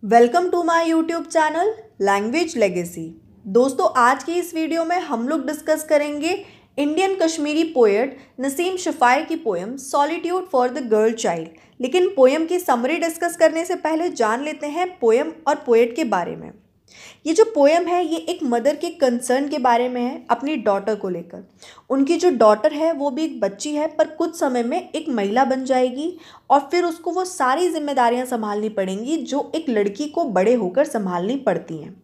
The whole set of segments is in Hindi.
Welcome to my YouTube channel Language Legacy. दोस्तों, आज की इस वीडियो में हम लोग डिस्कस करेंगे इंडियन कश्मीरी पोएट नसीम शफ़ाई की poem solitude for the girl child. लेकिन पोएम की समरी डिस्कस करने से पहले जान लेते हैं पोएम और पोएट के बारे में। ये जो पोएम है ये एक मदर के कंसर्न के बारे में है अपनी डॉटर को लेकर। उनकी जो डॉटर है वो भी एक बच्ची है, पर कुछ समय में एक महिला बन जाएगी और फिर उसको वो सारी जिम्मेदारियां संभालनी पड़ेंगी जो एक लड़की को बड़े होकर संभालनी पड़ती हैं।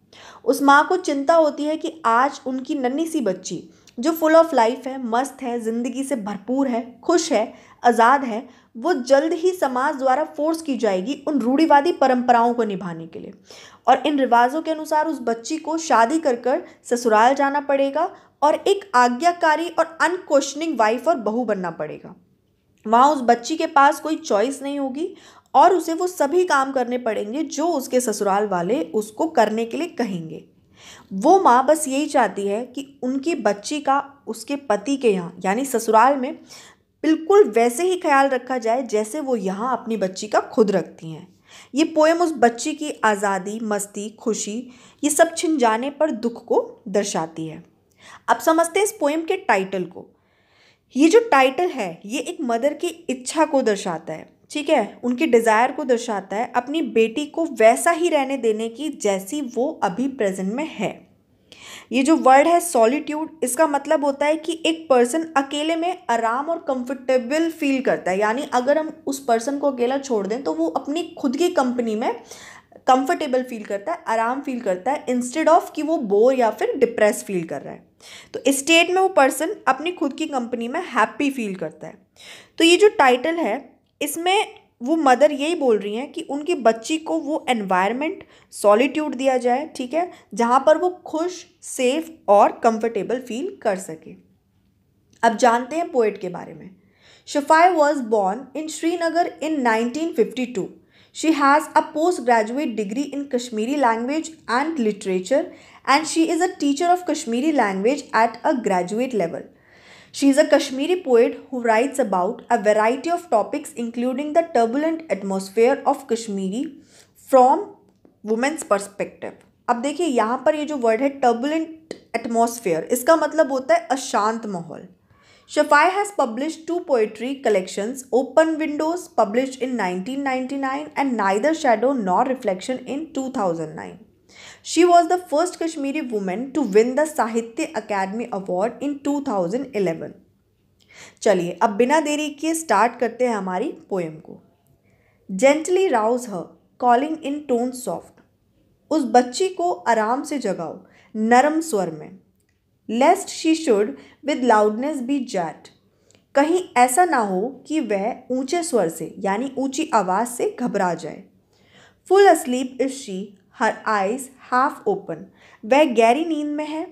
उस माँ को चिंता होती है कि आज उनकी नन्ही सी बच्ची जो फुल ऑफ लाइफ है, मस्त है, ज़िंदगी से भरपूर है, खुश है, आज़ाद है, वो जल्द ही समाज द्वारा फोर्स की जाएगी उन रूढ़िवादी परंपराओं को निभाने के लिए। और इन रिवाजों के अनुसार उस बच्ची को शादी कर कर ससुराल जाना पड़ेगा और एक आज्ञाकारी और अनक्वेश्चनिंग वाइफ और बहू बनना पड़ेगा। वहाँ उस बच्ची के पास कोई चॉइस नहीं होगी और उसे वो सभी काम करने पड़ेंगे जो उसके ससुराल वाले उसको करने के लिए कहेंगे। वो माँ बस यही चाहती है कि उनकी बच्ची का उसके पति के यहाँ यानी ससुराल में बिल्कुल वैसे ही ख्याल रखा जाए जैसे वो यहाँ अपनी बच्ची का खुद रखती हैं। ये पोएम उस बच्ची की आज़ादी, मस्ती, खुशी ये सब छिन जाने पर दुख को दर्शाती है। अब समझते हैं इस पोएम के टाइटल को। ये जो टाइटल है ये एक मदर की इच्छा को दर्शाता है, ठीक है, उनकी डिज़ायर को दर्शाता है अपनी बेटी को वैसा ही रहने देने की जैसी वो अभी प्रेजेंट में है। ये जो वर्ड है सॉलिट्यूड, इसका मतलब होता है कि एक पर्सन अकेले में आराम और कंफर्टेबल फील करता है। यानी अगर हम उस पर्सन को अकेला छोड़ दें तो वो अपनी खुद की कंपनी में कंफर्टेबल फील करता है, आराम फील करता है, इंस्टेड ऑफ कि वो बोर या फिर डिप्रेस फील कर रहा है। तो इस स्टेट में वो पर्सन अपनी खुद की कंपनी में हैप्पी फील करता है। तो ये जो टाइटल है इसमें वो मदर यही बोल रही हैं कि उनकी बच्ची को वो एनवायरनमेंट सॉलिट्यूड दिया जाए, ठीक है, जहाँ पर वो खुश, सेफ और कंफर्टेबल फील कर सके। अब जानते हैं पोएट के बारे में। Shafaie was born in Srinagar in 1952। She has a postgraduate degree in Kashmiri language and literature, and she is a teacher of Kashmiri language at a graduate level. She is a Kashmiri poet who writes about a variety of topics including the turbulent atmosphere of Kashmiri from women's perspective. अब देखिए यहाँ पर ये जो वर्ड है turbulent atmosphere, इसका मतलब होता है अशांत माहौल। Shafai has published two poetry collections, Open Windows published in 1999 and Neither Shadow Nor Reflection in 2009. She was the first Kashmiri woman to win the Sahitya Academy Award in 2011. चलिए अब बिना देरी किए स्टार्ट करते हैं हमारी पोएम को। Gently rouse her, calling in tone soft. उस बच्ची को आराम से जगाओ, नरम स्वर में। Lest she should with loudness be jarred, कहीं ऐसा ना हो कि वह ऊंचे स्वर से यानी ऊंची आवाज़ से घबरा जाए। Full asleep is she, her eyes half open, वह गहरी नींद में है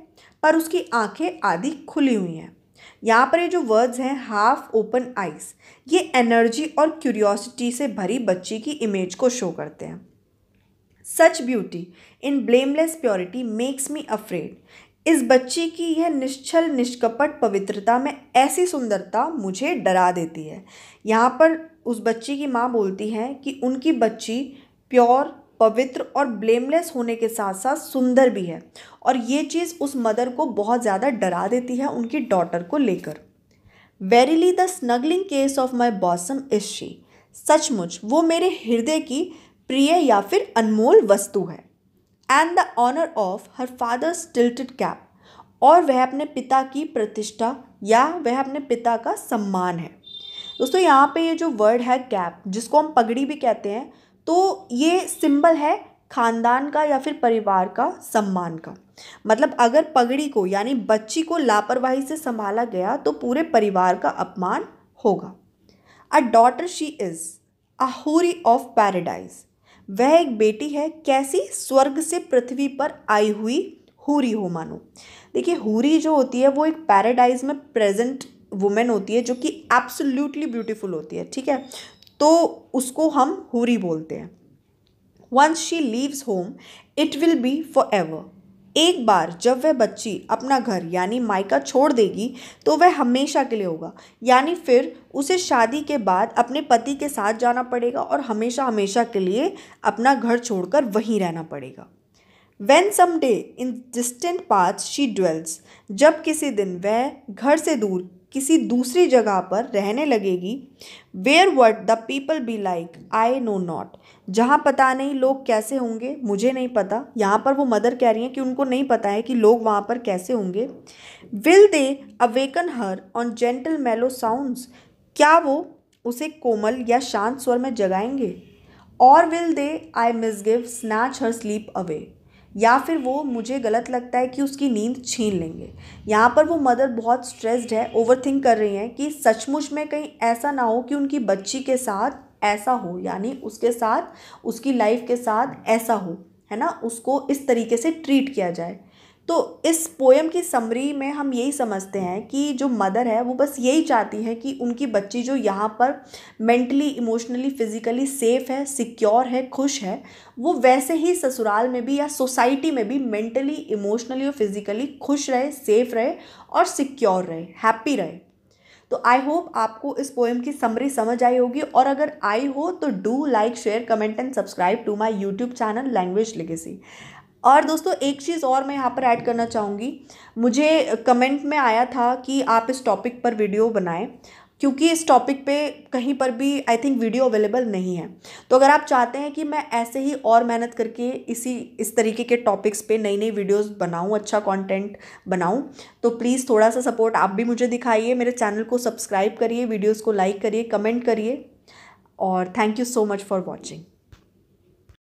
पर उसकी आंखें आधी खुली हुई हैं। यहाँ पर ये जो वर्ड्स हैं हाफ ओपन आइज, ये एनर्जी और क्यूरियोसिटी से भरी बच्ची की इमेज को शो करते हैं। Such beauty in blameless purity makes me afraid, इस बच्ची की यह निश्चल निष्कपट पवित्रता में ऐसी सुंदरता मुझे डरा देती है। यहाँ पर उस बच्ची की माँ बोलती है कि उनकी बच्ची प्योर, पवित्र और ब्लेमलेस होने के साथ साथ सुंदर भी है, और ये चीज़ उस मदर को बहुत ज़्यादा डरा देती है उनकी डॉटर को लेकर। Verily the snuggling case of my bosom is she, सचमुच वो मेरे हृदय की प्रिय या फिर अनमोल वस्तु है। And the honour of her father's tilted cap, और वह अपने पिता की प्रतिष्ठा या वह अपने पिता का सम्मान है। दोस्तों यहाँ पे ये जो वर्ड है कैप, जिसको हम पगड़ी भी कहते हैं, तो ये सिंबल है खानदान का या फिर परिवार का सम्मान का। मतलब अगर पगड़ी को यानी बच्ची को लापरवाही से संभाला गया तो पूरे परिवार का अपमान होगा। A daughter she is a houri of paradise, वह एक बेटी है कैसी, स्वर्ग से पृथ्वी पर आई हुई हूरी हो मानो। देखिए हूरी जो होती है वो एक पैराडाइज में प्रेजेंट वुमेन होती है जो कि एब्सोल्युटली ब्यूटीफुल होती है, ठीक है, तो उसको हम हूरी बोलते हैं। Once she leaves home it will be forever, एक बार जब वह बच्ची अपना घर यानी मायका छोड़ देगी तो वह हमेशा के लिए होगा, यानी फिर उसे शादी के बाद अपने पति के साथ जाना पड़ेगा और हमेशा हमेशा के लिए अपना घर छोड़कर वहीं रहना पड़ेगा। When someday in distant paths she dwells, जब किसी दिन वह घर से दूर किसी दूसरी जगह पर रहने लगेगी। Where what the people be like, I know not, जहाँ पता नहीं लोग कैसे होंगे, मुझे नहीं पता। यहाँ पर वो मदर कह रही हैं कि उनको नहीं पता है कि लोग वहाँ पर कैसे होंगे। Will they awaken her on gentle mellow sounds, क्या वो उसे कोमल या शांत स्वर में जगाएंगे। और will they I misgive snatch her sleep away, या फिर वो मुझे गलत लगता है कि उसकी नींद छीन लेंगे। यहाँ पर वो मदर बहुत स्ट्रेस्ड है, ओवरथिंक कर रही हैं कि सचमुच में कहीं ऐसा ना हो कि उनकी बच्ची के साथ ऐसा हो, यानी उसके साथ उसकी लाइफ के साथ ऐसा हो, है ना, उसको इस तरीके से ट्रीट किया जाए। तो इस पोएम की समरी में हम यही समझते हैं कि जो मदर है वो बस यही चाहती है कि उनकी बच्ची जो यहाँ पर मेंटली, इमोशनली, फिजिकली सेफ है, सिक्योर है, खुश है, वो वैसे ही ससुराल में भी या सोसाइटी में भी मेंटली, इमोशनली और फिजिकली खुश रहे, सेफ रहे और सिक्योर रहे, हैप्पी रहे। तो आई होप आपको इस पोएम की समरी समझ आई होगी, और अगर आई हो तो do like, share, comment and subscribe to my YouTube channel Language Legacy. और दोस्तों एक चीज़ और मैं यहाँ पर ऐड करना चाहूँगी, मुझे कमेंट में आया था कि आप इस टॉपिक पर वीडियो बनाएं, क्योंकि इस टॉपिक पे कहीं पर भी आई थिंक वीडियो अवेलेबल नहीं है। तो अगर आप चाहते हैं कि मैं ऐसे ही और मेहनत करके इस तरीके के टॉपिक्स पे नई नई वीडियोस बनाऊं, अच्छा कंटेंट बनाऊं, तो प्लीज़ थोड़ा सा सपोर्ट आप भी मुझे दिखाइए। मेरे चैनल को सब्सक्राइब करिए, वीडियोज़ को लाइक करिए, कमेंट करिए, और thank you so much for watching.